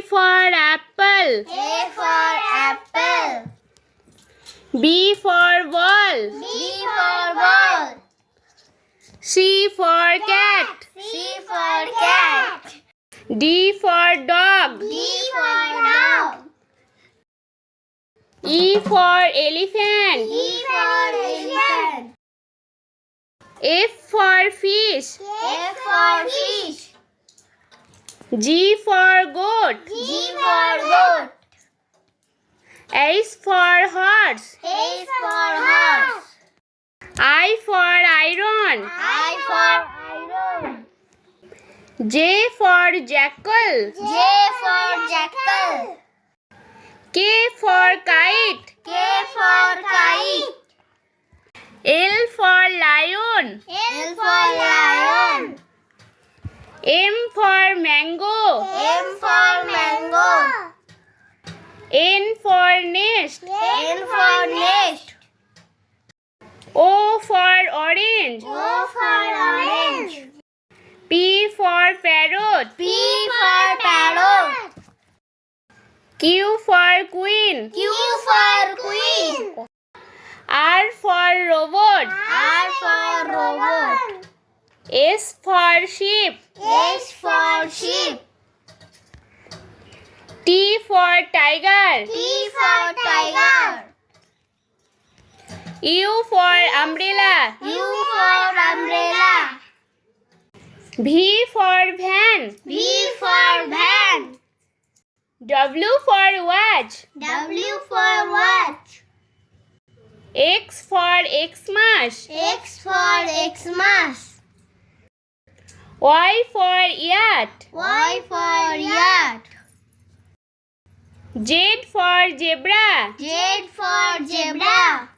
for apple. A for apple. B for ball. B for ball. C for cat. C for cat. D for dog. D for dog. E for elephant. E for elephant. F for fish. F for fish. G for goat. G for goat. H for horse. H for horse. I for iron. I for iron. J for jackal. J for jackal. K for kite. K for kite. L for lion. L for lion. M for mango. M for mango. N for nest. N for nest. O for orange. O for orange. P for parrot. P for parrot. Q for queen. Q for queen. R for robot. R for robot. S for sheep. S for sheep. T for tiger. T for tiger. U for umbrella. U for umbrella. V for van. V for van. W for watch. W for watch. X for Xmas. X for Xmas. Y for yacht. Y for yacht. Z for zebra. Z for zebra.